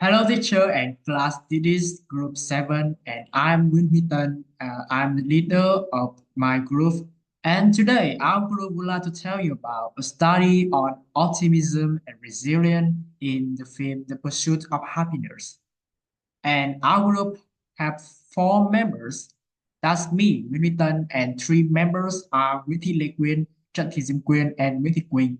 Hello, teacher and class. This is Group 7, and I'm Winton. I'm the leader of my group. And today, our group would like to tell you about a study on optimism and resilience in the film The Pursuit of Happiness. And our group have four members. That's me, Winton, and three members are Witty Lê Quyên, Trần Thị Diễm Quyên, and Witty Quỳnh.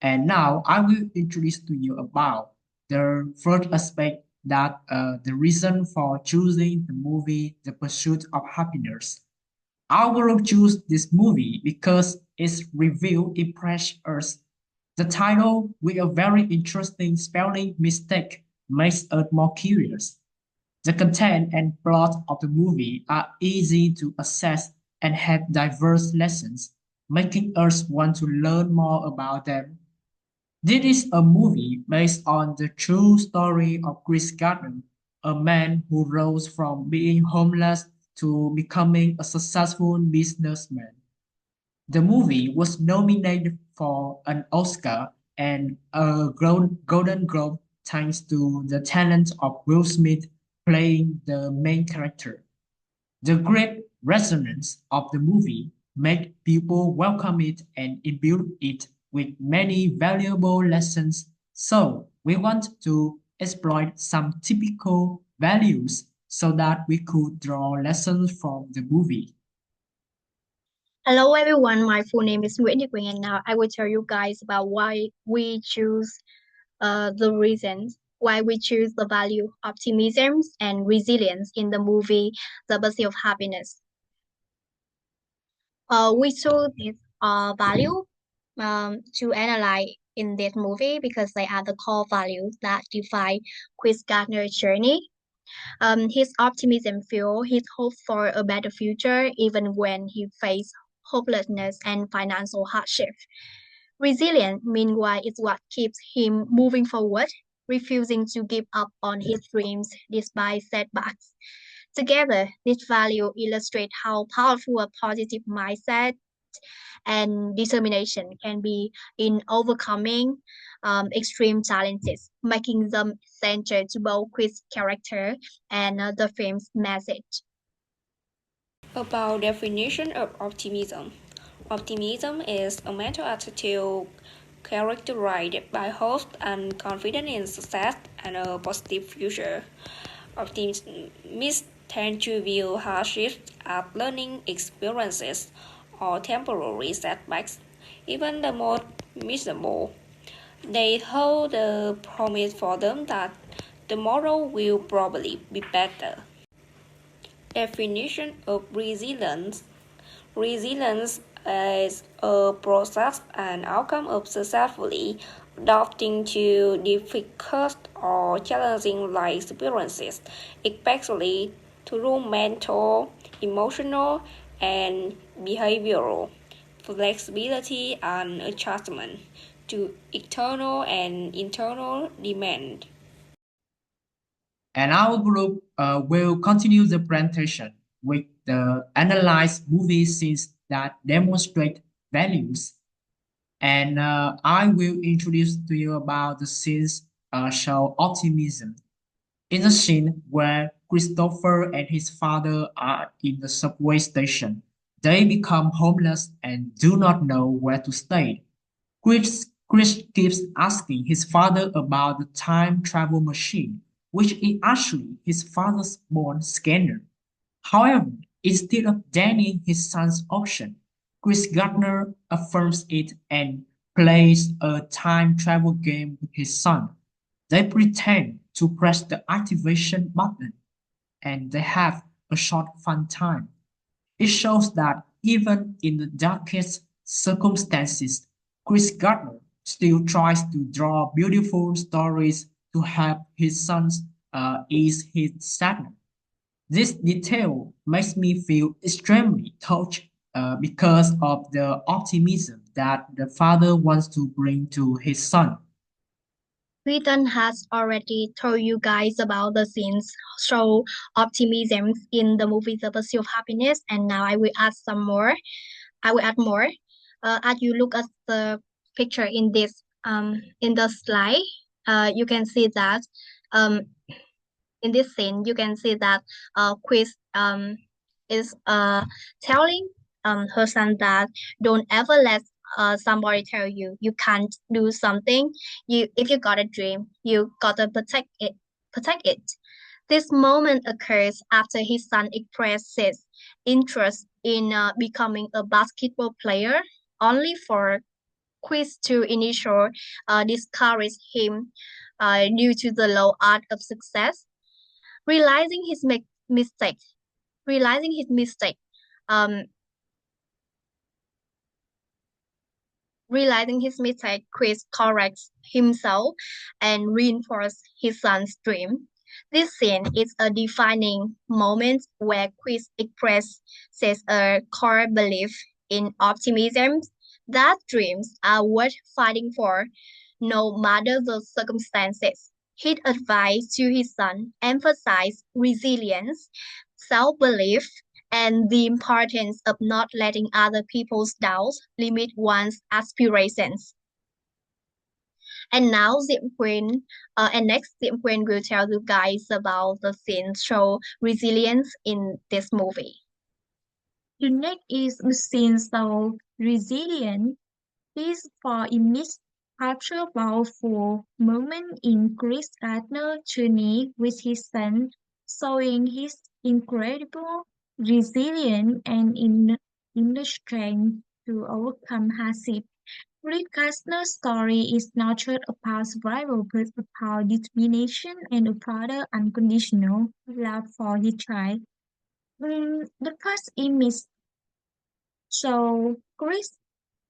And now I will introduce to you about the first aspect that the reason for choosing the movie The Pursuit of Happiness. Our group choose this movie because its review impressed us. The title, with a very interesting spelling mistake, makes us more curious. The content and plot of the movie are easy to access and have diverse lessons, making us want to learn more about them. This is a movie based on the true story of Chris Gardner, a man who rose from being homeless to becoming a successful businessman. The movie was nominated for an Oscar and a Golden Globe thanks to the talent of Will Smith playing the main character. The great resonance of the movie made people welcome it and imbued it with many valuable lessons. So we want to exploit some typical values so that we could draw lessons from the movie. Hello everyone, my full name is Nguyễn Thị Quỳnh and now I will tell you guys about why we choose the reasons why we choose the value optimism and resilience in the movie The Pursuit of Happiness. We chose this value to analyze in this movie because they are the core values that define Chris Gardner's journey. His optimism fuels his hope for a better future even when he faces hopelessness and financial hardship. Resilience, meanwhile, is what keeps him moving forward, refusing to give up on his dreams despite setbacks. Together, this value illustrate how powerful a positive mindset and determination can be in overcoming extreme challenges, making them central to both Chris' character and the film's message. About definition of optimism. Optimism is a mental attitude characterized by hope and confidence in success and a positive future. Optimists tend to view hardships as learning experiences or temporary setbacks, even the most miserable. They hold the promise for them that tomorrow will probably be better. Definition of resilience. Resilience is a process and outcome of successfully adapting to difficult or challenging life experiences, especially through mental, emotional, and behavioral flexibility and adjustment to external and internal demand. And our group will continue the presentation with the analyzed movie scenes that demonstrate values. And I will introduce to you about the scenes show optimism. In the scene where Christopher and his father are in the subway station, they become homeless and do not know where to stay. Chris keeps asking his father about the time travel machine, which is actually his father's born scanner. However, instead of denying his son's option, Chris Gardner affirms it and plays a time travel game with his son. They pretend to press the activation button and they have a short fun time. It shows that even in the darkest circumstances, Chris Gardner still tries to draw beautiful stories to help his sons ease his sadness. This detail makes me feel extremely touched because of the optimism that the father wants to bring to his son. Ethan has already told you guys about the scenes show optimism in the movie The Pursuit of Happiness, and now I will add some more. I will add more. As you look at the picture in this in the slide, you can see that Um, in this scene, you can see that Chris is telling her son that don't ever let somebody tell you you can't do something. If you got a dream, you gotta protect it. Protect it. This moment occurs after his son expresses interest in becoming a basketball player, only for Chris to initially discourage him due to the low art of success. Realizing his mistake, realizing his mistake, um, realizing his mistake, Chris corrects himself and reinforces his son's dream. This scene is a defining moment where Chris expresses a core belief in optimism that dreams are worth fighting for, no matter the circumstances. His advice to his son emphasized resilience, self-belief, and the importance of not letting other people's doubts limit one's aspirations. And now next Diệm Quyên will tell you guys about the scene show resilience in this movie. The next is the scene so resilient. This for image capture powerful moment in Chris Gardner's journey with his son, showing his incredible resilience and inner strength to overcome hardship. Chris Gardner's story is not just about survival but about determination and a father unconditional love for his child. The first image shows Chris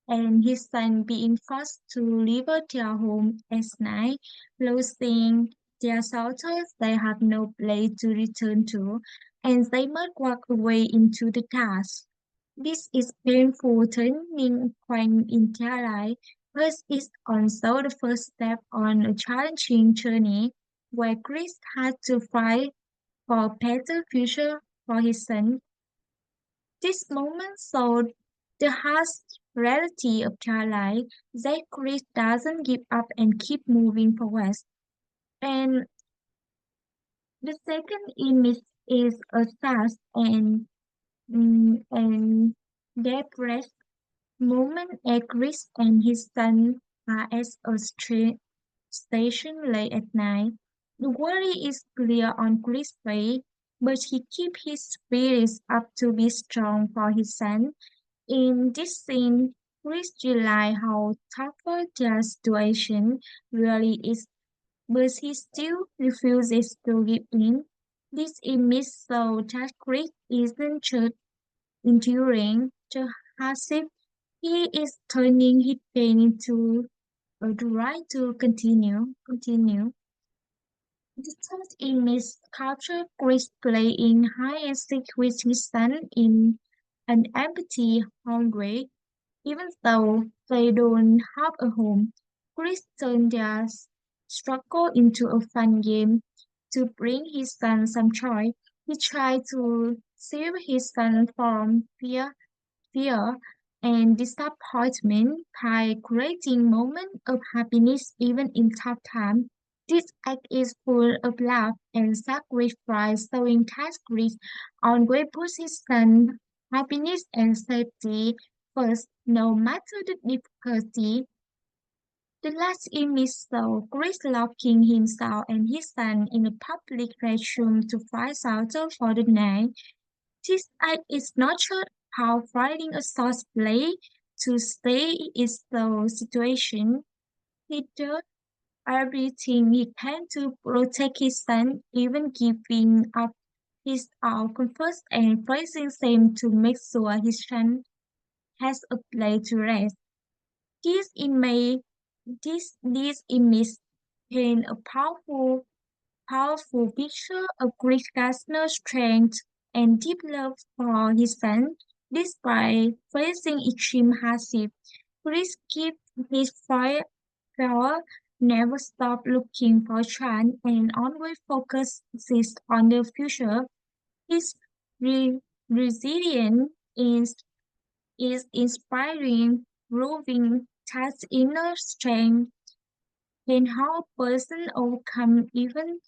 and his son being forced to leave their home at night, losing their shelter they have no place to return to, and they must walk away into the dark. This is painful turning point in their life, but it's also the first step on a challenging journey where Chris had to fight for a better future for his son. This moment showed the harsh reality of their life, that Chris doesn't give up and keep moving forward. And the second image is a sad and depressed moment as Chris and his son are at a station late at night. The worry is clear on Chris' face, but he keeps his spirits up to be strong for his son. In this scene, Chris realizes how tougher their situation really is, but he still refuses to give in. This image shows that Chris isn't just enduring the hardship, he is turning his pain into a right to continue. The third image captures Chris playing hide and seek with his son in an empty hallway. Even though they don't have a home, Chris turned their struggle into a fun game to bring his son some joy. He tried to save his son from fear and disappointment by creating moments of happiness even in tough times. This act is full of love and sacrifice, showing that Chris always puts his son happiness and safety first, no matter the difficulty. The last image shows Chris locking himself and his son in a public restroom to find shelter for the night. This act is not just how finding a source play to stay in the situation. He does everything he can to protect his son, even giving up his own comfort and praising him to make sure his son has a place to rest. This image, this image paint a powerful picture of Greek Gardner's strength and deep love for his son. Despite facing extreme hardship, Chris kept his fire, never stopped looking for a chance, and always focuses on the future. His resilience is inspiring, proving that inner strength and how a person overcome even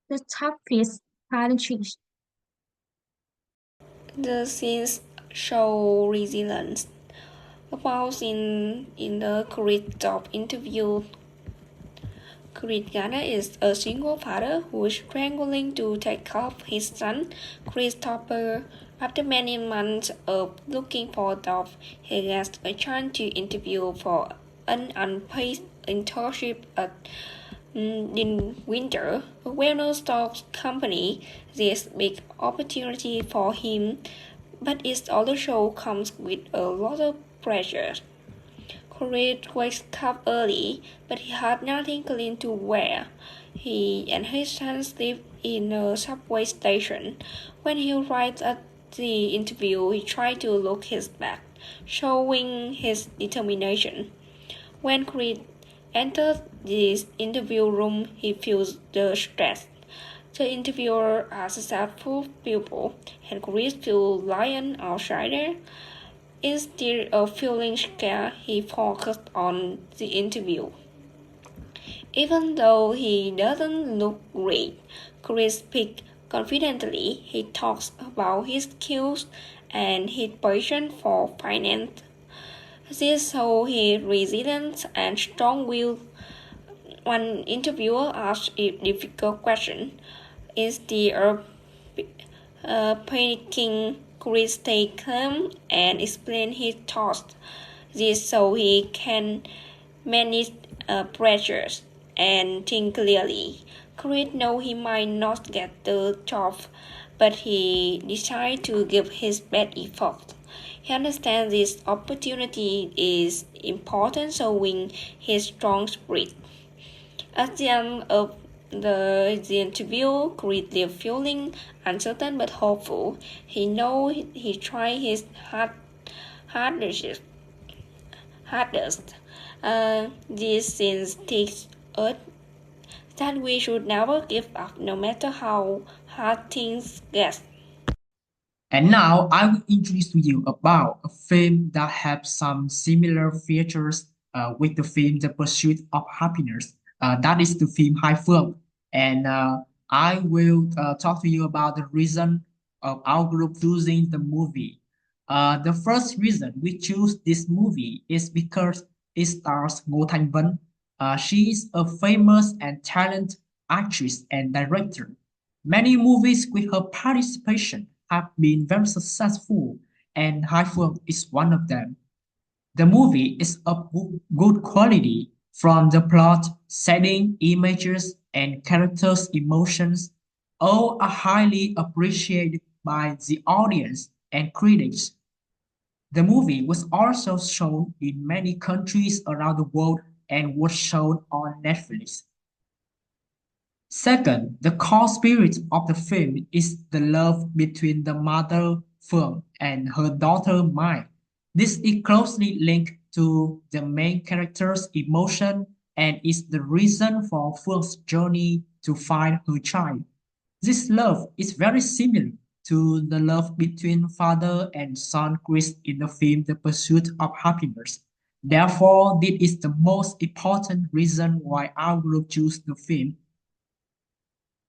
the toughest challenges. The scenes show resilience. About in the Creed job interview, Creed Garner is a single father who is struggling to take care of his son, Christopher. After many months of looking for a job, he gets a chance to interview for an unpaid internship at in winter, a well-known stock company. This big opportunity for him, but it also comes with a lot of pressure. Creed wakes up early, but he had nothing clean to wear. He and his son sleep in a subway station. When he arrives at the interview, he tries to look his best, showing his determination. When Creed enters the interview room, he feels the stress. The interviewer are successful people, and Creed feels like an outsider. Instead of feeling scared, he focused on the interview. Even though he doesn't look great, Chris speaks confidently. He talks about his skills and his passion for finance. This shows his resilience and strong will. One interviewer asks a difficult question. Instead of panicking, Chris stays calm and explains his thoughts. This so he can manage pressures and think clearly. Chris knows he might not get the job, but he decides to give his best effort. He understands this opportunity is important, showing his strong spirit. At the end of the interview, Creed leaves feeling uncertain but hopeful. He knows he tried his hardest. hardest. This scene teaches us that we should never give up no matter how hard things get. And now I will introduce to you about a film that has some similar features with the film The Pursuit of Happiness. That is the film Hai Phương. And I will talk to you about the reason of our group choosing the movie. The first reason we choose this movie is because it stars Ngô Thanh Vân. She is a famous and talented actress and director. Many movies with her participation have been very successful, and Hai Phương is one of them. The movie is of good quality from the plot, setting, images, and characters' emotions. All are highly appreciated by the audience and critics. The movie was also shown in many countries around the world and was shown on Netflix. Second, the core spirit of the film is the love between the mother Phương and her daughter Mai. This is closely linked to the main character's emotion and is the reason for Phương journey to find her child. This love is very similar to the love between father and son Chris in the film The Pursuit of Happiness. Therefore, this is the most important reason why our group chose the film.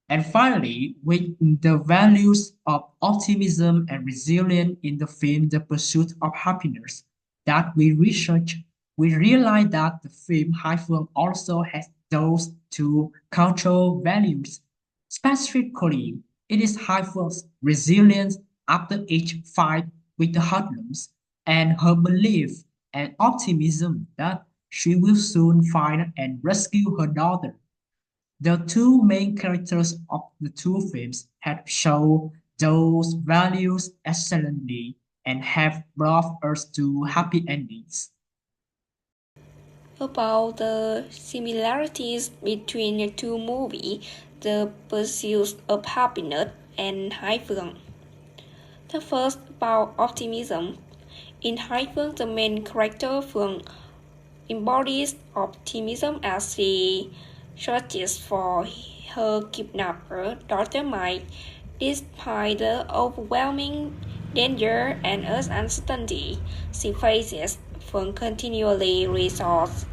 And finally, with the values of optimism and resilience in the film The Pursuit of Happiness that we researched, we realized that the film Hai Phương also has those two cultural values. Specifically, it is Hai Phương resilience after each fight with the hoodlums and her belief and optimism that she will soon find and rescue her daughter. The two main characters of the two films have shown those values excellently and have brought us to happy endings. About the similarities between the two movies, The Pursuit of Happiness and Hai Phương. The first about optimism. In Hai Phương, the main character Phương embodies optimism as she searches for her kidnapper daughter Mai. Despite the overwhelming danger and uncertainty she faces, Phương continually resolves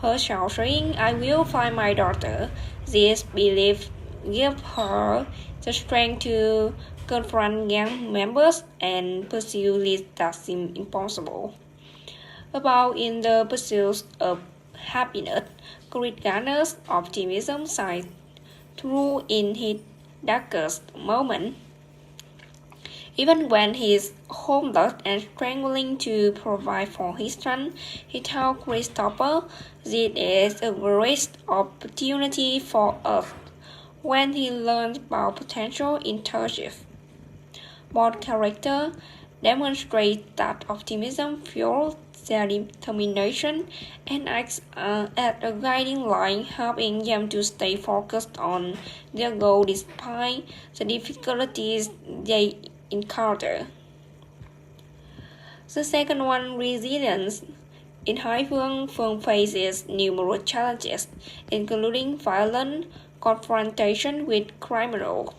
Her child saying, I will find my daughter. This belief gives her the strength to confront gang members and pursue leads that seem impossible. About in the pursuit of happiness, Chris Garner's optimism shines through in his darkest moment. Even when he is homeless and struggling to provide for his son, he tells Christopher this is a great opportunity for us. When he learns about potential internship, both characters demonstrate that optimism fuels their determination and acts as a guiding line, helping them to stay focused on their goal despite the difficulties they encounter. The second one, resilience. In Hai Phương, Phương faces numerous challenges, including violent confrontation with criminals.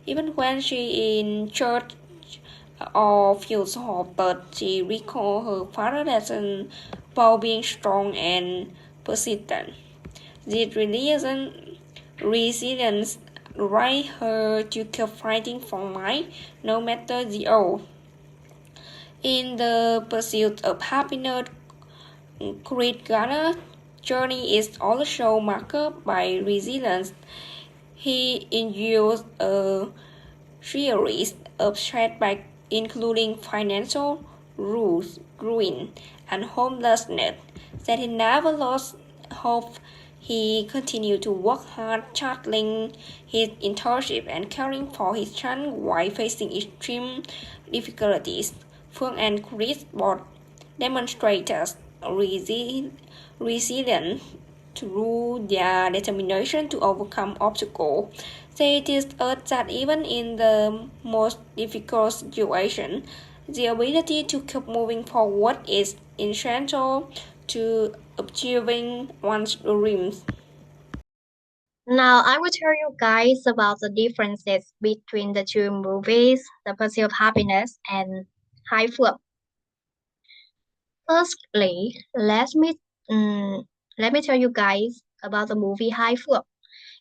Even when she in church or feels hopeless, she recalls her father lesson about being strong and persistent. This resilience drives her to keep fighting for life, no matter the odds. In the pursuit of happiness, Chris Garner's journey is also marked by resilience. He endures a series of setbacks, including financial ruin and homelessness, that he never lost hope. He continued to work hard, juggling his internship and caring for his son while facing extreme difficulties. Phương and Chris both demonstrated resilience through their determination to overcome obstacles. They teach us that even in the most difficult situation, the ability to keep moving forward is essential to achieving one's dreams. Now I will tell you guys about the differences between the two movies, The Pursuit of Happiness and High Phượng. Firstly, let me tell you guys about the movie Hai Phượng.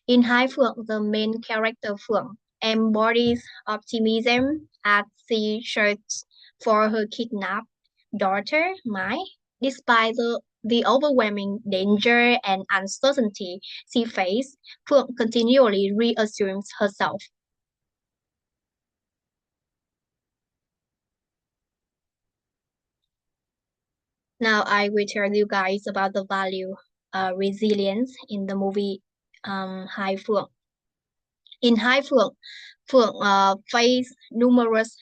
In Hai Phượng, the main character Phượng embodies optimism as she searches for her kidnapped daughter Mai. Despite the overwhelming danger and uncertainty she faces, Phượng continually reassures herself. Now I will tell you guys about the value resilience in the movie Hai Phượng. In Hai Phượng, Phượng faced numerous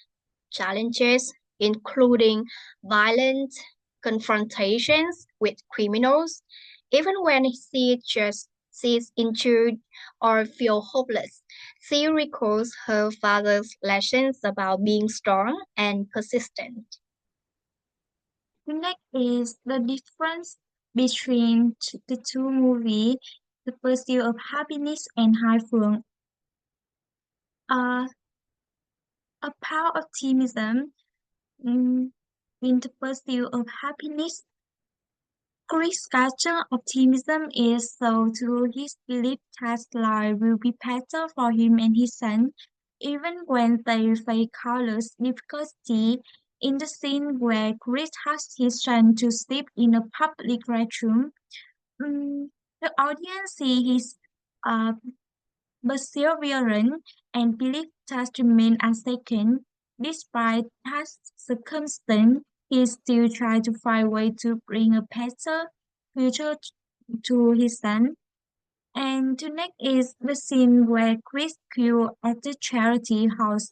challenges, including violent confrontations with criminals. Even when she just sees injured or feel hopeless, she recalls her father's lessons about being strong and persistent. The next is the difference between the two movies, The Pursuit of Happiness and Hai Phương. Uh, about optimism, mm, in The Pursuit of Happiness, Chris Carter's optimism is so through his belief that life will be better for him and his son, even when they face countless difficulty. In the scene where Chris asks his son to sleep in a public restroom, the audience sees his uh, perseverance and belief that remain unshaken. Despite past circumstances, he still tries to find ways to bring a better future to his son. And the next is the scene where Chris queues at the charity house.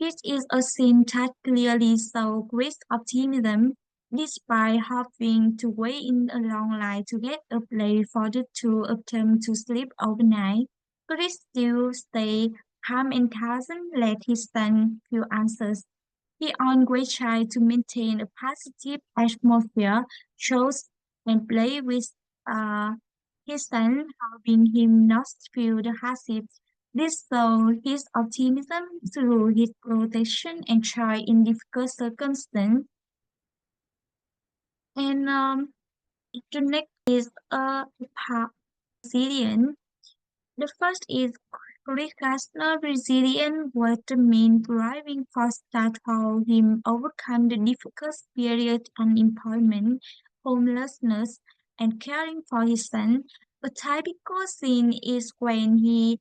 This is a scene that clearly shows Chris' optimism. Despite having to wait in a long line to get a place for the two of them to sleep overnight, Chris still stays calm and doesn't let his son feel anxious. He always tries to maintain a positive atmosphere, shows and play with uh, his son, helping him not feel the hardship. This shows his optimism through his protection and try in difficult circumstances. And the next is a resilient. The first is Krishna's resilience was the main driving force that helped him overcome the difficult period unemployment, homelessness, and caring for his son. A typical scene is when he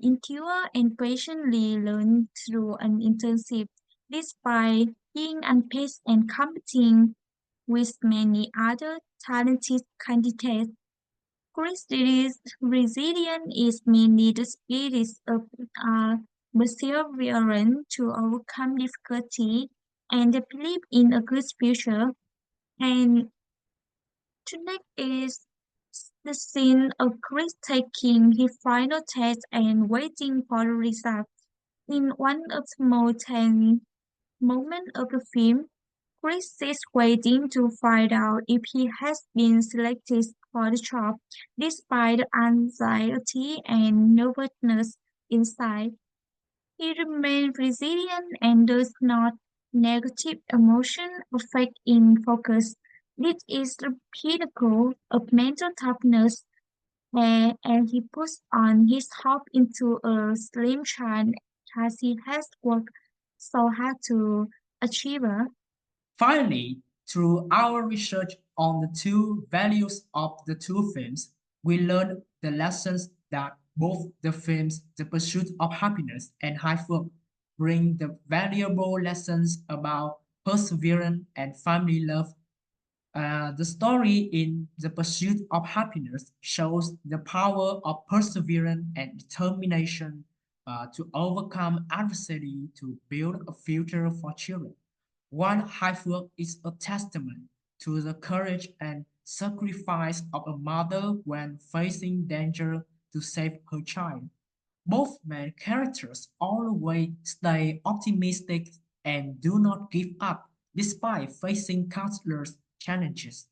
endure and patiently learn through an internship, despite being unpaid and competing with many other talented candidates. Christ's resilience is mainly the spirit of uh, perseverance to overcome difficulty and the belief in a good future. And tonight is the scene of Chris taking his final test and waiting for the result. In one of the most tense moments of the film, Chris is waiting to find out if he has been selected for the job, despite the anxiety and nervousness inside. He remains resilient and does not negative emotion affect in focus. This is the pinnacle of mental toughness, and he puts on his hope into a slim child as he has worked so hard to achieve. Finally, through our research on the two values of the two films, we learned the lessons that both the films The Pursuit of Happiness and High Work bring the valuable lessons about perseverance and family love. The story in The Pursuit of Happiness shows the power of perseverance and determination to overcome adversity to build a future for children. One High Work is a testament to the courage and sacrifice of a mother when facing danger to save her child. Both main characters always stay optimistic and do not give up despite facing countless challenges.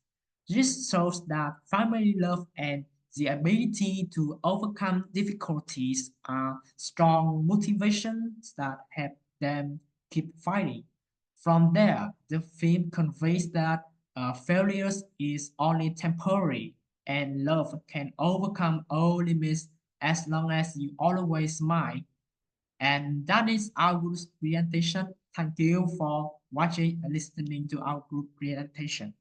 This shows that family love and the ability to overcome difficulties are strong motivations that help them keep fighting. From there, the film conveys that failures is only temporary and love can overcome all limits as long as you always smile. And that is our group presentation. Thank you for watching and listening to our group presentation.